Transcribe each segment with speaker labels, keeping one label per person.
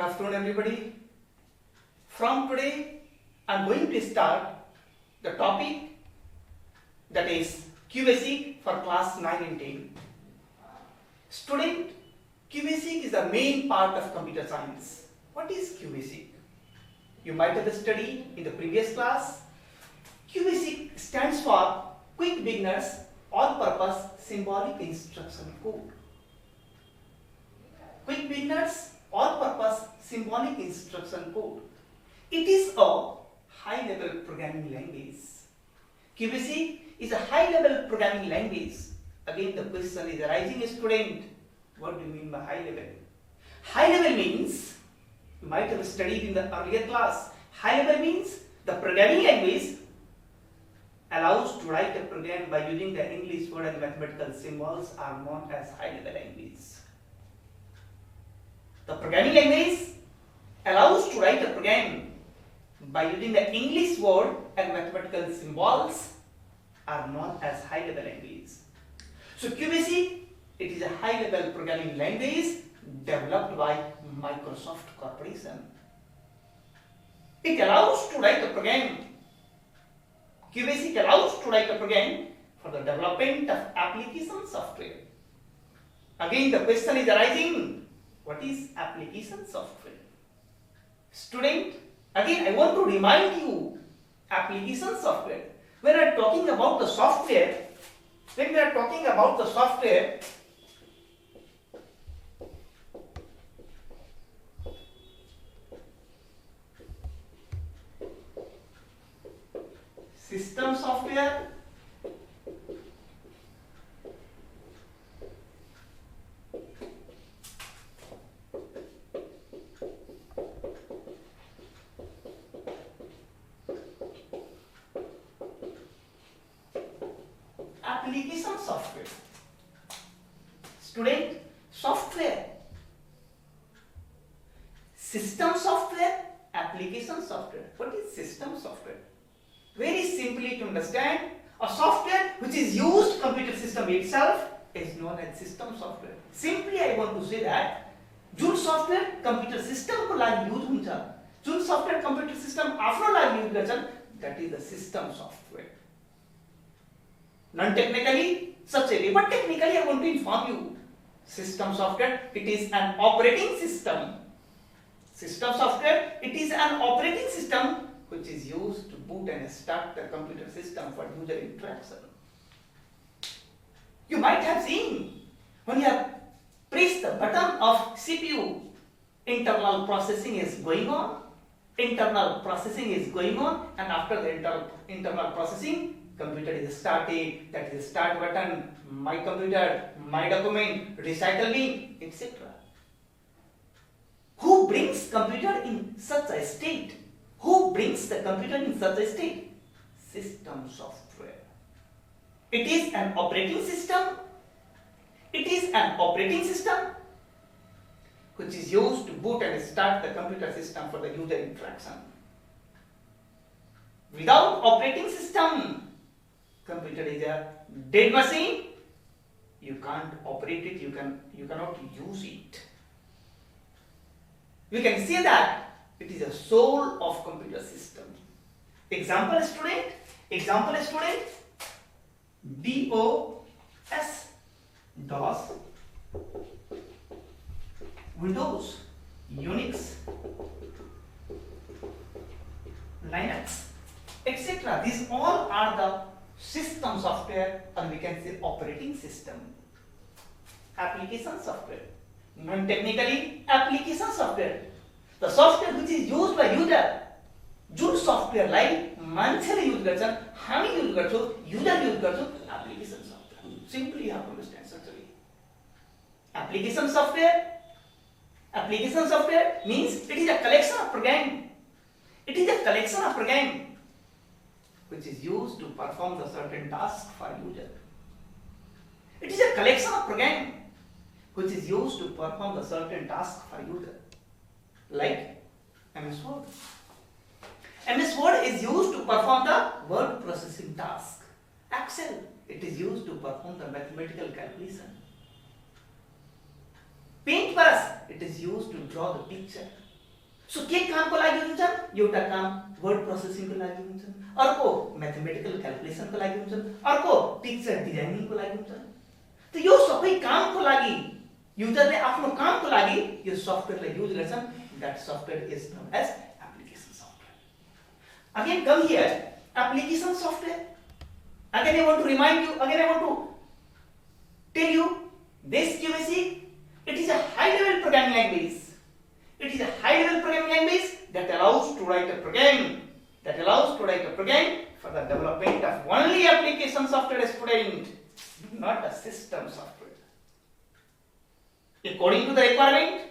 Speaker 1: Good afternoon, everybody. From today, I am going to start the topic that is QBasic for class 9 and 10. Student, QBasic is the main part of computer science. What is QBasic? You might have studied in the previous class. QBasic stands for Quick Beginners All-Purpose Symbolic Instruction Code. Quick Beginners All-Purpose Symbolic Instruction Code. It is a high-level programming language. QBasic is a high-level programming language. Again, the question is arising, student. What do you mean by high-level? High-level means, you might have studied in the earlier class, high-level means the programming language allows to write a program by using the English word and mathematical symbols are known as high-level language. The programming language allows to write a program by using the English word and mathematical symbols are known as high-level language. So QBasic, it is a high-level programming language developed by Microsoft Corporation. It allows to write a program. QBasic allows to write a program for the development of application software. Again, the question is arising. What is application software? Student, again I want to remind you, application software. When we are talking about the software, system software, application software. Student, software, system software, application software. What is system software? Very simply to understand, a software which is used computer system itself is known as system software. Simply I want to say that Jun software computer system को लागि use हुन्छ, जुन software computer system आफ्नो लागि use गर्छन्, that is the system software. Non-technically, such a way, but technically I want to inform you. System software, it is an operating system. System software, it is an operating system which is used to boot and start the computer system for user interaction. You might have seen when you have pressed the button of CPU, internal processing is going on. Internal processing is going on, and after the internal processing, computer is started, that is start button, my computer, my document, recycle bin, etc. Who brings computer in such a state? Who brings the computer in such a state? System software. It is an operating system. It is an operating system which is used to boot and start the computer system for the user interaction. Without operating system, computer is a dead machine. You can't operate it, you cannot use it. We can say that it is a soul of computer system. Example student, DOS, Windows, Unix, Linux, etc. These all are the system software, or we can say operating system. Application software. Non-technically, application software. The software which is used by user. Jun software लाई मान्छेले use गर्छन्, हामी use गर्छौं, user use गर्छौं, application software. Simply you have to understand such a way. Application software means it is a collection of program. It is a collection of program which is used to perform the certain task for user. It is a collection of program which is used to perform the certain task for user. Like MS Word. MS Word is used to perform the word processing task. Excel, it is used to perform the mathematical calculation. Paintbrush, it is used to draw the picture. सो के कामको लागि हुन्छन्, एउटा काम word प्रोसेसिङको लागि हुन्छन्, अर्को mathematical क्याल्कुलेसनको लागि हुन्छन्, अर्को पिक्चर डिजाइनिङको लागि हुन्छन्। त यो सबै कामको लागि युजरले आफ्नो कामको लागि यो सफ्टवेयरलाई युज गर्छन्। That software is known as application software. Again come here, application software. Again I want to remind you, again I want to tell you, this QBasic, it is a high level programming language. It is a high level programming language that allows to write a program, for the development of only application software student, not a system software. According to the requirement,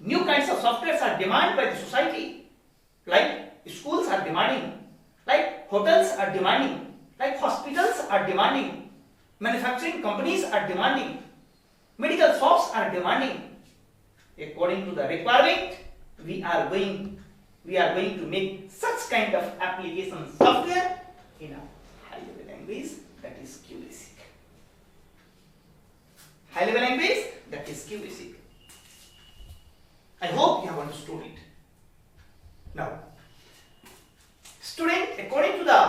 Speaker 1: new kinds of softwares are demanded by the society, like schools are demanding, like hotels are demanding, like hospitals are demanding, manufacturing companies are demanding, medical shops are demanding. According to the requirement, we are going to make such kind of application software in a high level language, that is QBasic. High level language, that is QBasic. I hope you have understood it. Now, student, according to the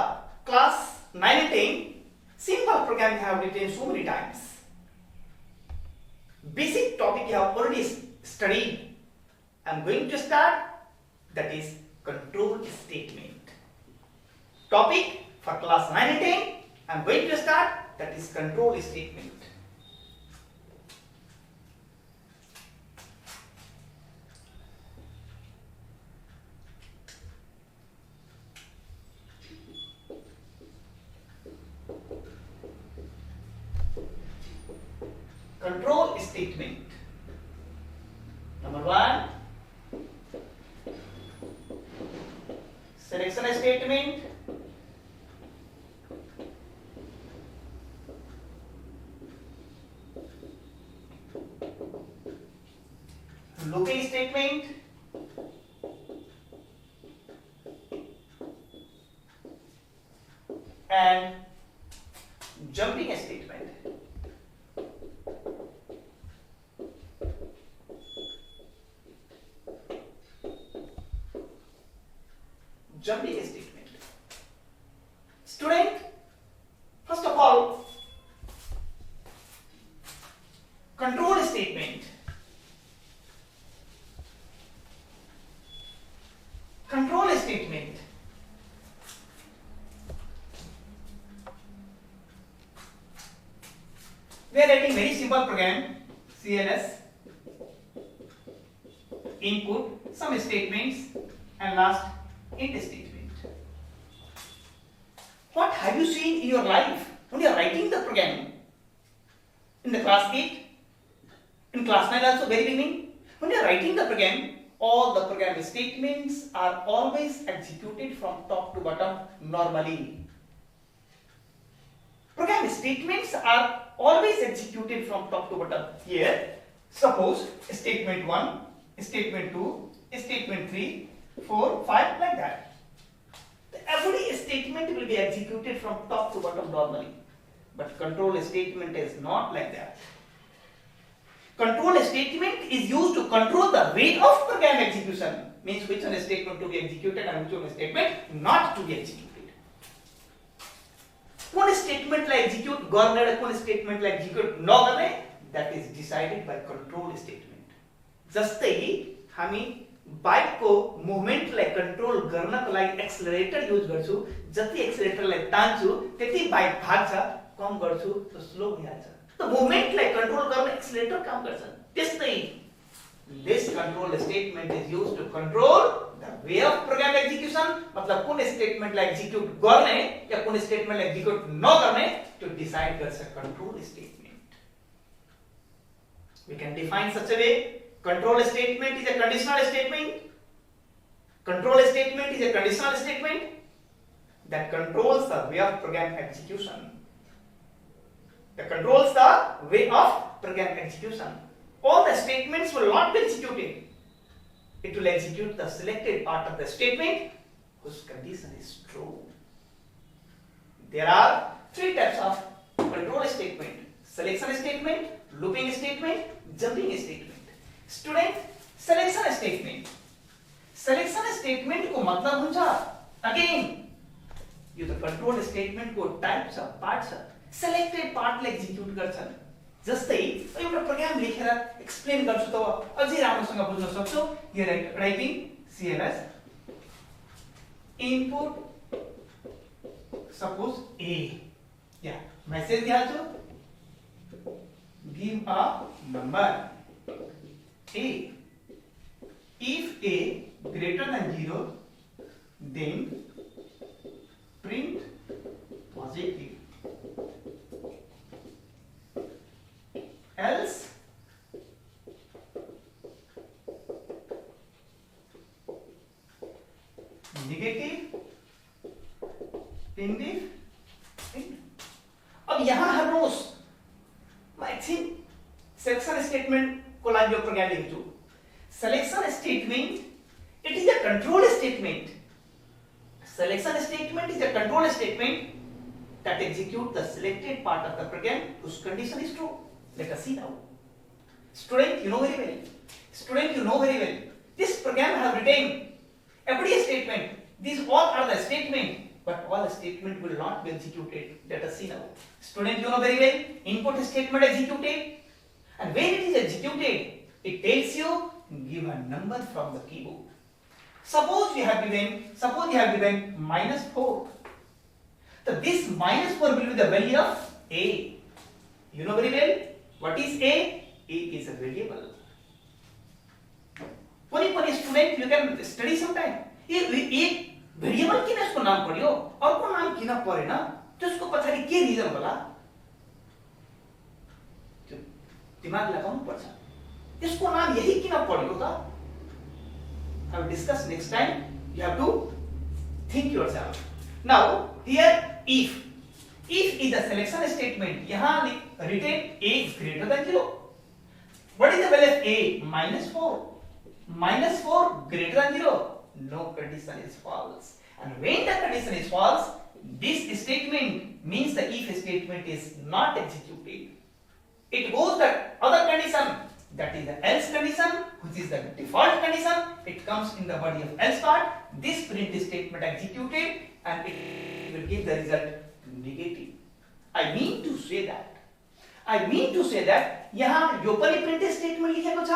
Speaker 1: class 9 and 10, simple programming have written so many times. Basic topic you have already studied. I am going to start, that is control statement. Topic for class 9 and 10, I am going to start, that is control statement. Control statement. Number 1, selection statement. Looping statement. And jumping statement. Jumping statement. Student, first of all, control statement. Control statement. We are writing very simple program, CLS, input, some statements, and last int statement. What have you seen in your life when you are writing the program? In the class 8, in class 9 also, very beginning, when you are writing the program, all the program statements are always executed from top to bottom normally. Program statements are always executed from top to bottom. Here, suppose statement 1, statement 2, statement 3, 4, 5, like that. Every statement will be executed from top to bottom normally. But control statement is not like that. Control statement is used to control the rate of program execution. Means which one statement to be executed and which one statement not to be executed. One statement like execute garner, one statement like execute no garne, that is decided by control statement. जस्तै हामी bike को movement लाई control गर्नको लागि accelerator use गर्छु, जति accelerator लाई तान्छु त्यति bike भाग्छ, कम गर्छु त स्लो भइहाल्छ। त मुभमेन्ट लाई कंट्रोल गर्न एक्सेलरेटर काम गर्छ। त्यस्तै this control statement is used to control the way of program execution, मतलब कुन स्टेटमेन्ट लाई एक्जिक्युट गर्ने या कुन स्टेटमेन्ट लाई एक्जिक्युट नगर्ने त्यो डिसाइड गर्छ control statement. We can define such a way. Control statement is a conditional statement. Control statement is a conditional statement that controls the way of program execution. That controls the way of program execution. All the statements will not be executed. It will execute the selected part of the statement whose condition is true. There are 3 types of control statement: selection statement, looping statement, jumping statement. Student, selection statement. Selection statement को मतलब हुन्छ again यो त control statement को type छ part छ selected पार्टले execute गर्छन् जस्तै एउटा प्रोग्राम लेखेर एक्सप्लेन गर्छु त अझै राम्रोसँग बुझ्न सक्छौ here writing CLS input suppose A या मेसेज दिहाल्छु give a number A if A greater than 0 then print positive else negative primitive print। अब यहां हेर्नुहोस् म एकछिन सेलेक्सन स्टेटमेंट को लागि यो प्रोग्राम लेख्छु selection statement it is a control statement selection statement is a control statement that execute the selected part of the program whose condition is true let us see now student you know very well this program has written every statement these all are the statement but all statement will not be executed let us see now student you know very well input statement executed and when it is executed it tells you give a number from the keyboard. Suppose you have given -4. So this -4 will be the value of A. You know very well what is A? A is a variable. One student you can study sometime. ये variable किन यसको नाम पर्यो अर्को नाम किन परेन त्यसको पछाडी के रिजन होला त्यो दिमाग लगाउनु पर्छ इसको नाम यही किन पढ्यो त I will discuss next time you have to think yourself now here if is a selection statement यहाँ written A greater than 0 what is the value of A -4 greater than 0 no condition is false and when the condition is false this statement means the if statement is not executed it goes the other condition that is the else condition which is the default condition it comes in the body of else part this print statement executed and it will give the result negative I mean to say that यहाँ यो पनि print statement लेखेको छ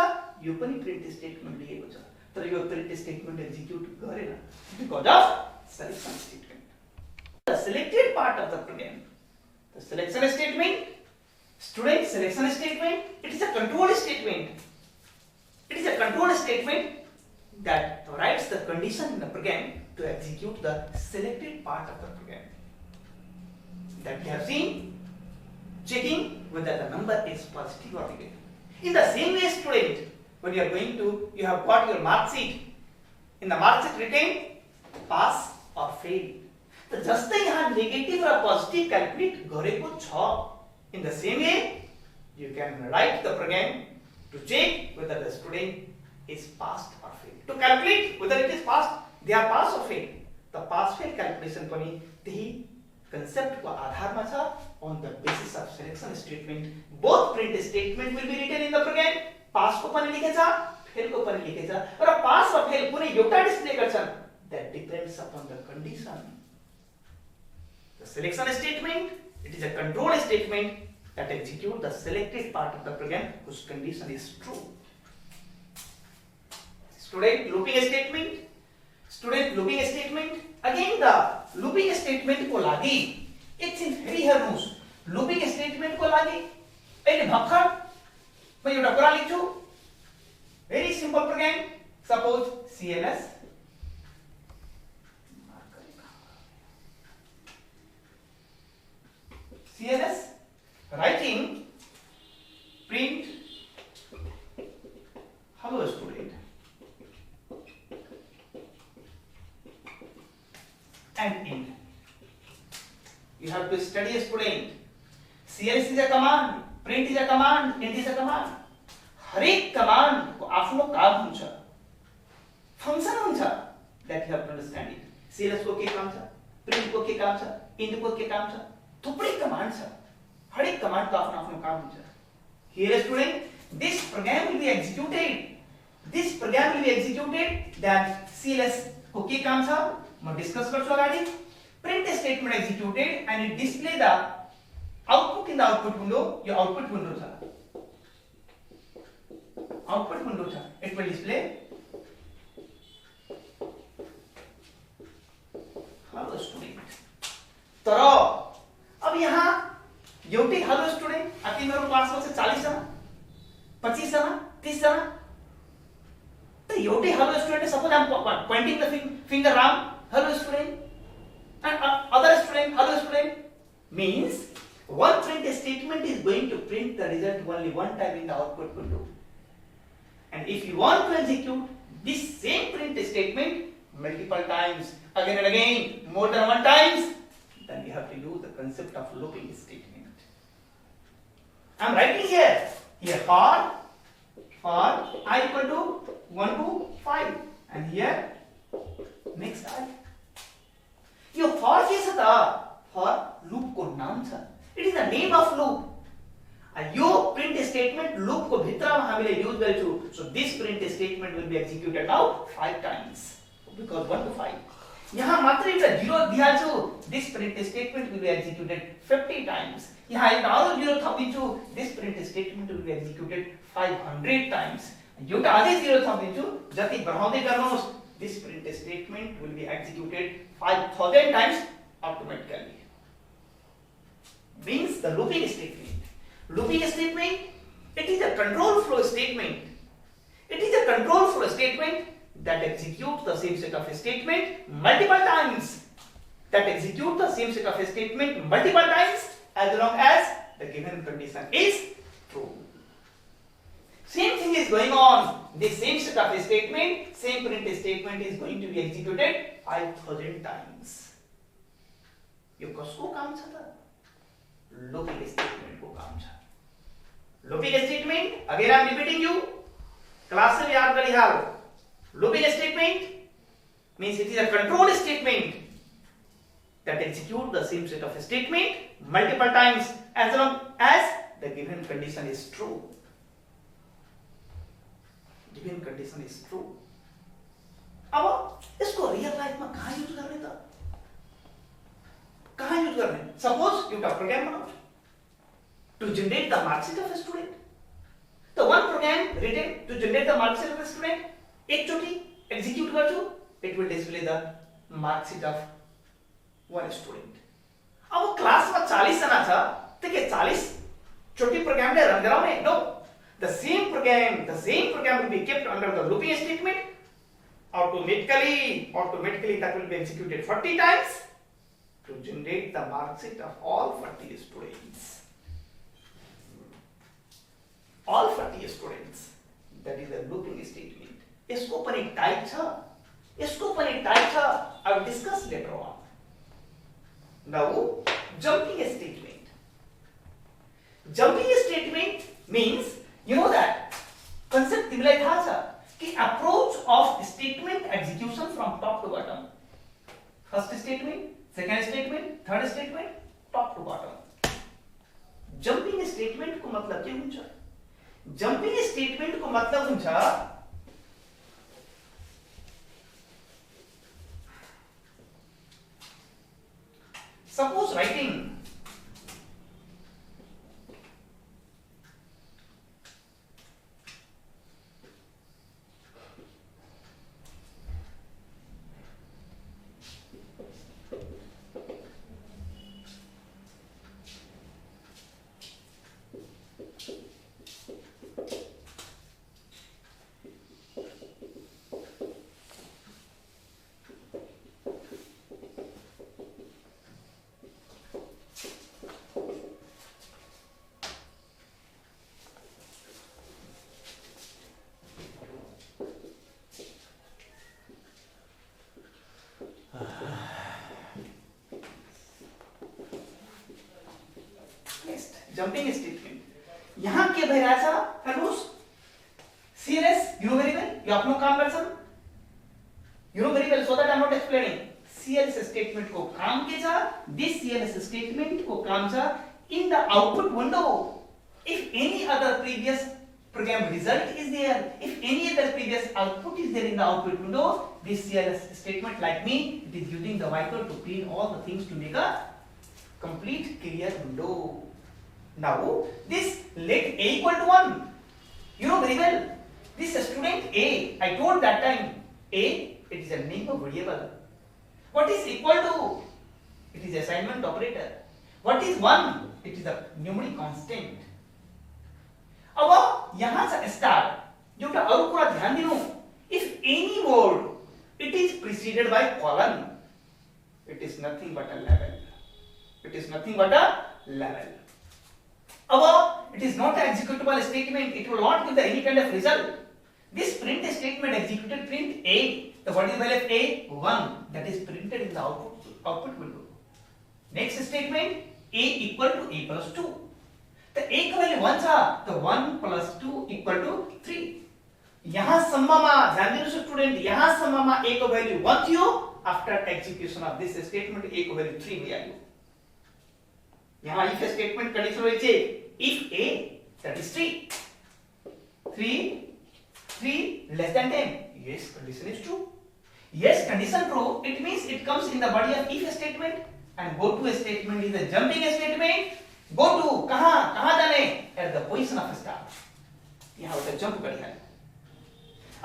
Speaker 1: यो पनि print statement लेखेको छ तर यो print statement execute गरेन because of selection statement the selected part of the program the selection statement student selection statement it is a control statement that writes the condition in the program to execute the selected part of the program that we have seen checking whether the number is positive or negative in the same way student when you have got your mark sheet in the mark sheet written pass or fail त जस्तै यहाँ negative र positive calculate गरेको छ in the same way you can write the program to check whether the student is passed or failed to calculate whether it is passed they are pass or fail the pass fail calculation पनि त्यही concept को आधारमा छ on the basis of selection statement both print statement will be written in the program pass को पनि लेखेछ fail को पनि लेखेछ र pass र fail कुनै एउटा डिस्प्ले गर्छन् that depends upon the condition the selection statement it is a control statement that execute the selected part of the program whose condition is true student looping statement again the looping statement को लागि एकछिन फेरि हेर्नुस् looping statement को लागि अहिले भर्खर म एउटा कुरा लेख्छु very simple program suppose CLS writing print hello student and end you have to study a student CLS is a command print is a command end is a command हरेक command को आफ्नो काम हुन्छ फंक्शन हुन्छ that you have to understand it CLS को के काम छ print को के काम छ end को के काम छ थुप्रै कमान्ड छ हरेक कमान्ड को आफ्नो आफ्नो काम हुन्छ here student this program will be executed this program will be executed, then CLS को के काम छ म डिस्कस गर्छु अगाडि print statement executed and it display the output in the output window. Yo output window छ, output window छ, it will display hello student. तर अब यहाँ एउटै हेलो स्टुडेन्ट अब तिम्रो क्लासमा चाहिँ 40 जना 25 जना 30 जना त एउटै hello student suppose I am pointing the finger around hello student and other student hello student means one print statement is going to print the result only one time in the output window, and if you want to execute this same print statement multiple times again and again more than one times, then you have to use the concept of looping statement. I am writing here for I equal to 1 to 5 and here next I. Yo for के छ त for loop को नाम छ, it is the name of loop. Yo print statement loop को भित्रमा हामीले use गर्छौ, so this print statement will be executed now 5 times because 1 to 5. यहाँ मात्र एउटा 0 दिहाल्छु, this print statement will be executed 50 times. यहाँ एउटा अरु 0 थपिदिन्छु, this print statement will be executed 500 times. एउटा अझै 0 थपिदिन्छु, जति बढाउँदै गर्नुहोस्, this print statement will be executed 5000 times automatically. Means the looping statement. Looping statement, it is a control flow statement. It is a control flow statement that executes the same set of statement multiple times. That execute the same set of statement multiple times as long as the given condition is true. Same thing is going on. The same set of statement, same print statement is going to be executed 5000 times. यो कसको काम छ त? Looping statement को काम छ. Looping statement, again I am repeating you. Class में याद गरिहाल. Looping statement means it is a control statement that execute the same set of statement multiple times as long as the given condition is true. Given condition is true. अब इसको real life में कहाँ use करने था? कहाँ use करने? Suppose you have program बनाओ to generate the mark sheet of a student. The one program written to generate the mark sheet of a student, एक चोटी execute गर्छु, it will display the mark sheet of one student. अब class में 40 जना छ, तो के 40 चोटी प्रोग्राम ले रन गराउने? No. The same program will be kept under the looping statement. Automatically that will be executed 40 times to generate the mark sheet of all 40 students. All 40 students. That is the looping statement. इसको पर एक type छ. I will discuss later on. Now, jumping statement. Jumping statement means, you know that concept तिमीलाई थाहा छ कि approach of statement execution from top to bottom. First statement, second statement, third statement, top to bottom. Jumping statement को मतलब के हुन्छ? Jumping statement को मतलब हुन्छ suppose writing jumping statement. यहाँ के भइरहेछ हेर्नुस् CLS you know very well यो आफ्नो काम गर्छन् you know very well so that I am not explaining. CLS statement को काम के छ? This CLS statement को काम छ in the output window if any other previous program result is there, if any other previous output is there in the output window, this CLS statement like me, it is using the Viper to clean all the things to make a complete clear window. Now this let A equal to 1. You know very well, this student A, I told that time, A, it is a name of variable. What is equal to? It is assignment operator. What is 1? It is a numeric constant. अब यहाँ से start, जो और पूरा ध्यान दिनो, if any word it is preceded by colon, it is nothing but a level. It is nothing but a level. अब it is not an executable statement. It will not give the any kind of result. This print statement executed print A. The what is the value of A? 1. That is printed in the output window. Next statement, A equal to A plus 2. The A का value 1 था, तो 1 plus 2 equal to 3. यहाँ सम्मा ध्यान देना student, यहाँ सम्मा A का value 1 थियो, after execution of this statement A का value 3 भी आयो. यहाँ if statement condition होई छे, if A that is 3 less than 10, yes condition is true. Yes condition true, it means it comes in the body of if statement, and go to statement is a jumping statement. Go to कहाँ जाने, at the position of start. यहाँ होता है jump करी है.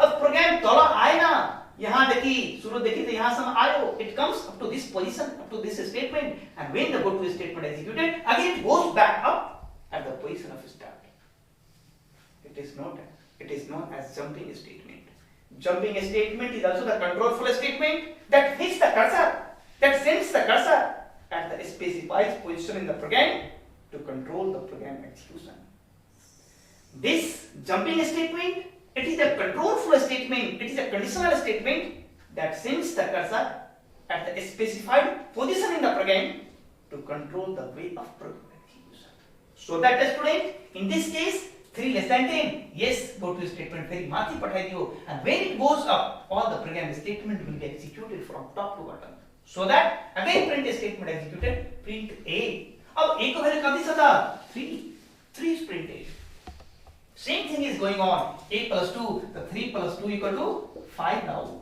Speaker 1: अब programme तोला आए ना, यहाँ देखी शुरू देखी तो यहाँ सम आयो, it comes up to this position, up to this statement, and when the go to statement executed, again it goes back up at the position of start. It is known as jumping statement. Jumping statement is also the control flow statement that hits the cursor, that sends the cursor at the specified position in the program to control the program execution. This jumping statement, it is a control flow statement, it is a conditional statement that sends the cursor at the specified position in the program to control the way of program execution. So that the student, in this case, 3 less than 10, yes, go to statement very माथी पठाई दियो, and when it goes up, all the program statement will be executed from top to bottom. So that again print statement executed, print A. अब A का value कब दिया था? 3 is printed. Same thing is going on. A plus 2, the 3 plus 2 equal to 5 now.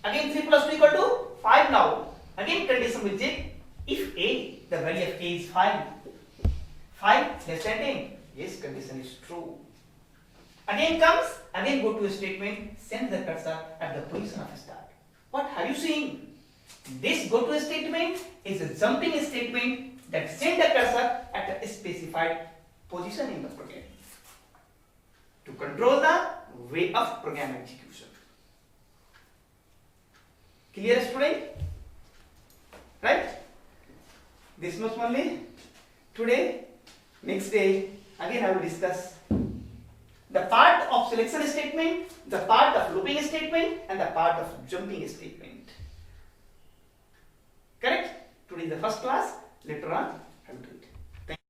Speaker 1: Again 3 plus 2 equal to 5 now. Again condition will check. If A, the value of A is 5 less than 10. Yes, condition is true. Again comes, again go to a statement, send the cursor at the position of start. What are you seeing? This go to a statement is a jumping statement that send the cursor at a specified position in the program to control the way of program execution. Clear, student? Right? This much only today. Next day again I will discuss the part of selection statement, the part of looping statement, and the part of jumping statement. Correct? Today is the first class. Later on